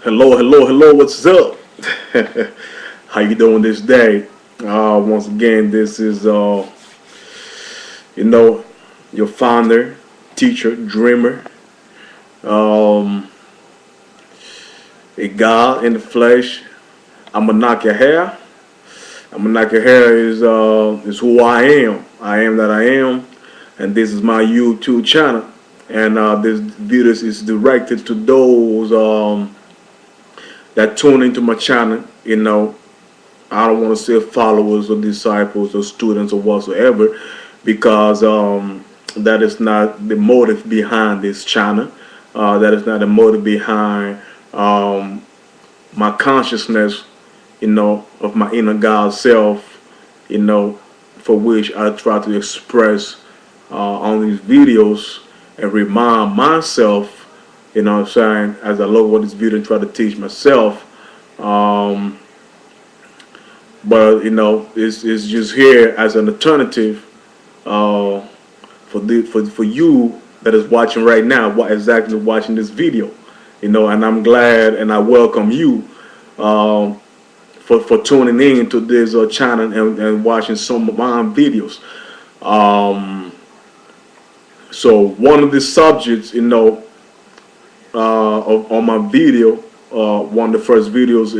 Hello, hello, hello, what's up? How you doing this day? Once again, this is, you know, your founder, teacher, dreamer, um, a God in the flesh. I'm gonna knock your hair. I'm gonna knock your hair is who I am. I am that I am, and this is my YouTube channel. And this video is directed to those that tune into my channel. I don't want to say followers or disciples or students or whatsoever, because that is not the motive behind this channel. That is not the motive behind um, my consciousness, of my inner God self, for which I try to express on these videos and remind myself, what I'm saying, as I look at this video and try to teach myself. Um, but it's just here as an alternative uh, for you that is watching right now, what exactly watching this video, and I'm glad and I welcome you um, for tuning in to this channel and watching some of my videos. Um, so one of the subjects, on my video, one of the first videos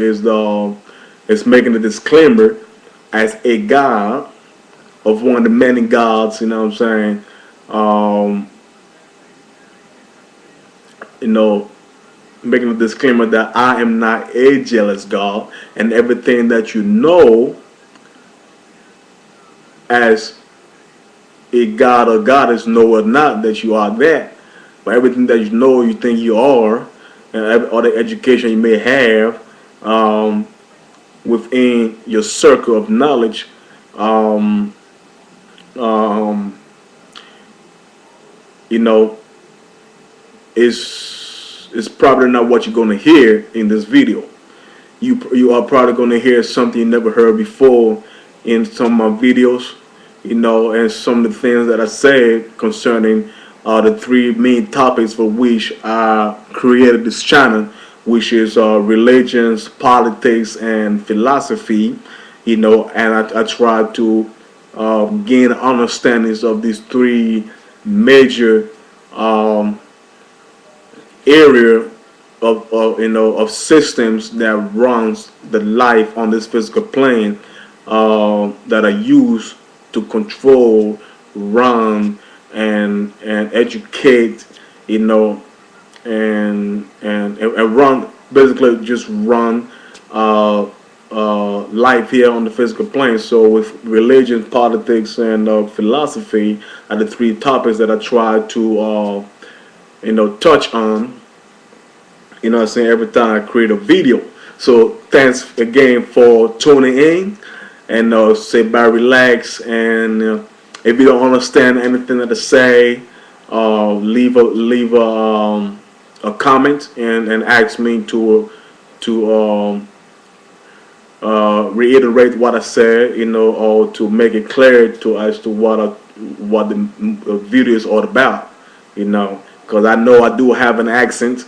is making a disclaimer as a God of one of the many gods, what I'm saying, um, you know, making a disclaimer that I am not a jealous God, and everything that you know as a God or goddess, know or not that you are that, but everything that you know you think you are, and all the education you may have within your circle of knowledge, um, um, you know, is probably not what you're going to hear in this video. You are probably going to hear something you never heard before in some of my videos, and some of the things that I said concerning the three main topics for which I created this channel, which is religions, politics, and philosophy. And I try to gain understandings of these three major um, area of systems that runs the life on this physical plane, that are used to control, run, and educate, and run, basically just run life here on the physical plane. So with religion, politics, and philosophy are the three topics that I try to touch on, I'm saying, every time I create a video. So thanks again for tuning in, and sit back, relax, and if you don't understand anything that I say, leave a comment and ask me to reiterate what I said, or to make it clear to as to what the video is all about, because I know I do have an accent.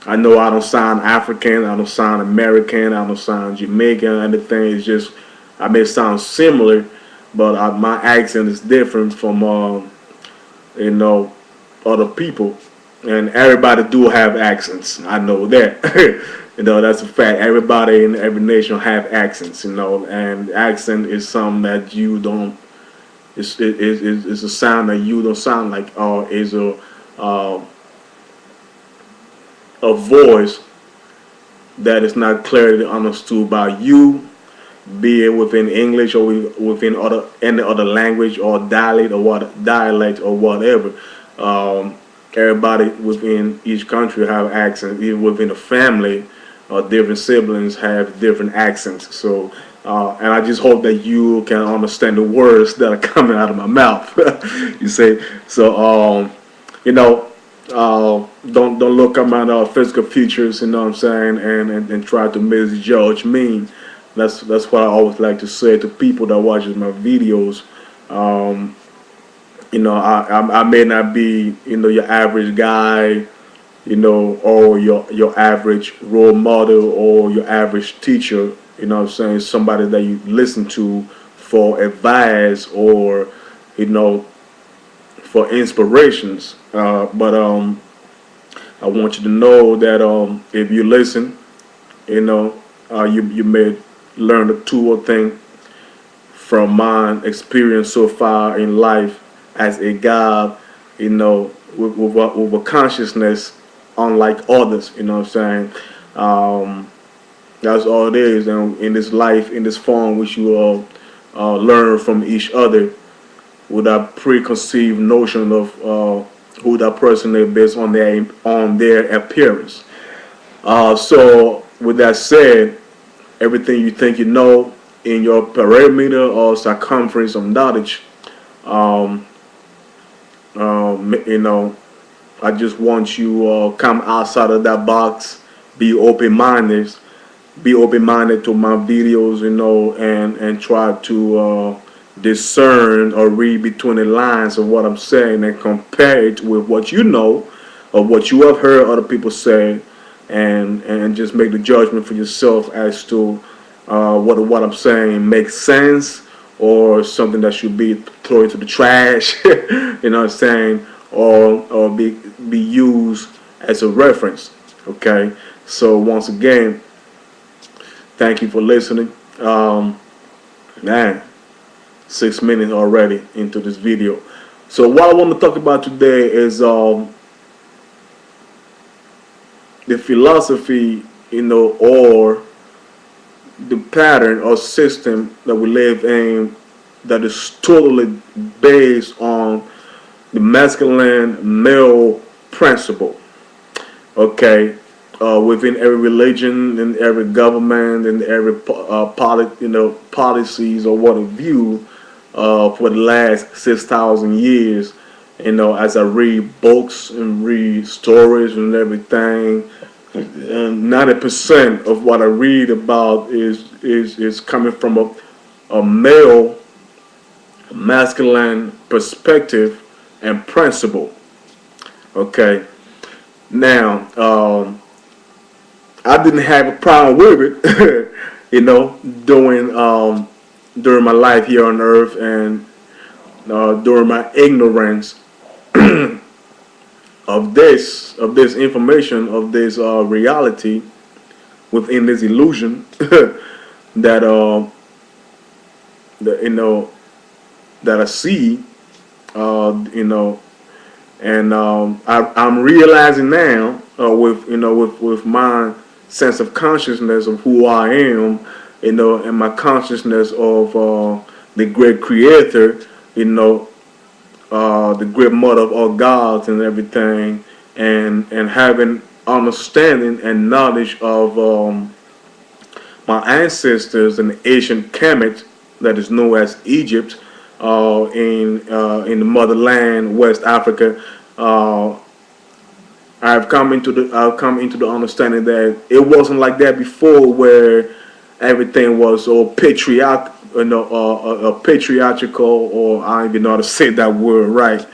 I know I don't sound African, I don't sound American, I don't sound Jamaican, anything. It's just I may sound similar, but my accent is different from other people, and everybody do have accents. I know that. That's a fact. Everybody in every nation have accents. And accent is something that you don't. It's a sound that you don't sound like, or is a voice that is not clearly understood by you, be it within English or within any other language or dialect or whatever. Everybody within each country have accents. Even within a family, different siblings have different accents. So, and I just hope that you can understand the words that are coming out of my mouth. You say so. Don't look at my physical features, what I'm saying, and try to misjudge me. That's what I always like to say to people that watches my videos. I may not be your average guy, or your average role model or your average teacher. You know what I'm saying? Somebody that you listen to for advice or you know for inspirations. But I want you to know that if you listen, you may learn a tool or thing from my experience so far in life as a God, with a consciousness unlike others. You know what I'm saying? That's all it is. And in this life, in this form, which you all learn from each other with a preconceived notion of who that person is based on their appearance. So, with that said, everything you think you know in your perimeter or circumference of knowledge, um, you know, I just want you come outside of that box, be open minded, to my videos, and try to discern or read between the lines of what I'm saying and compare it with what you know or what you have heard other people say, and just make the judgment for yourself as to whether what I'm saying makes sense or something that should be thrown into the trash. You know what I'm saying, or be used as a reference. Okay, so once again, thank you for listening. Man, 6 minutes already into this video. So what I want to talk about today is the philosophy, or the pattern or system that we live in that is totally based on the masculine male principle. Okay, within every religion, in every government, in every policies or what have you, for the last 6,000 years. As I read books and read stories and everything, and 90% of what I read about is coming from a male, masculine perspective and principle. Okay, now I didn't have a problem with it, during my life here on Earth, and during my ignorance of this information, of this reality within this illusion that that that I see, and I'm realizing now, with my sense of consciousness of who I am, and my consciousness of the great Creator, the great mother of all gods and everything, and having understanding and knowledge of my ancestors in the ancient Kemet that is known as Egypt, in the motherland West Africa. I've come into the understanding that it wasn't like that before, where everything was all patriarchal, or I don't even know how to say that word right.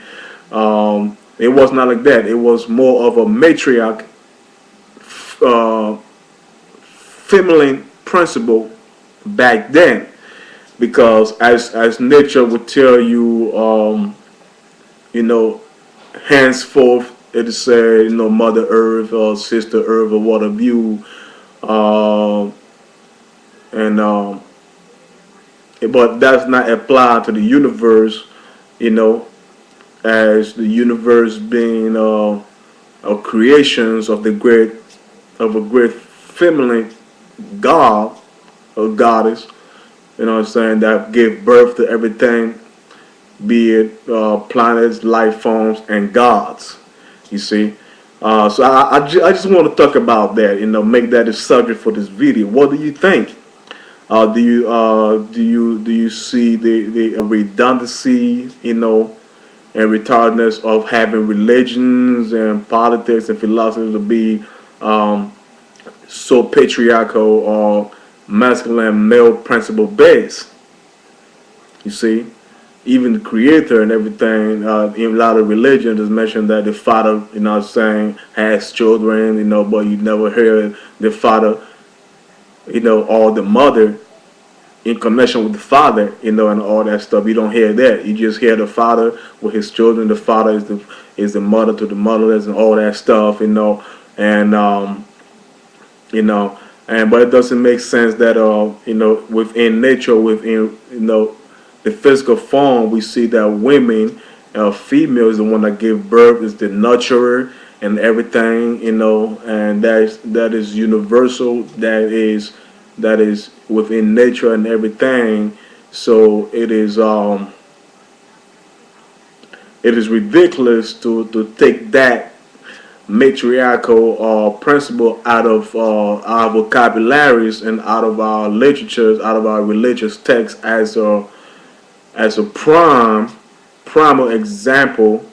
It was not like that. It was more of a matriarch, feminine principle back then, because as nature would tell you, henceforth it is said, Mother Earth or Sister Earth or what have you, and but that's not applied to the universe, as the universe being creations of a great feminine god or goddess, what I'm saying, that give birth to everything, be it planets, life forms, and gods. You see, so I just want to talk about that. Make that a subject for this video. What do you think? Do you see the redundancy, and retardedness of having religions and politics and philosophy to be so patriarchal or masculine male principle based? You see, even the creator and everything, in a lot of religions, is mentioned that the father, saying, has children, but you never hear the father, or the mother in connection with the father, and all that stuff. You don't hear that. You just hear the father with his children. The father is the mother to the motherless and all that stuff, and you know, but it doesn't make sense that within nature, within the physical form, we see that women, female is the one that give birth, is the nurturer and everything, and that is universal. That is within nature and everything. So it is ridiculous to take that matriarchal principle out of our vocabularies and out of our literatures, out of our religious texts as a primal example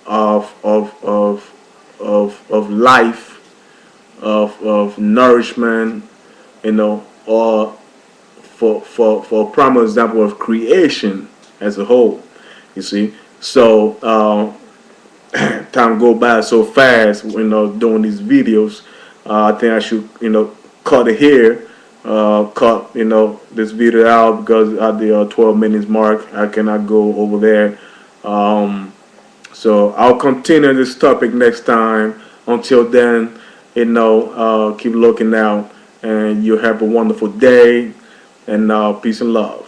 of life, of nourishment, or for a primal example of creation as a whole. You see, so time go by so fast, doing these videos. I think I should, cut it here, cut, this video out because at the 12 minutes mark, I cannot go over there. So I'll continue this topic next time. Until then, keep looking out, and you have a wonderful day, and peace and love.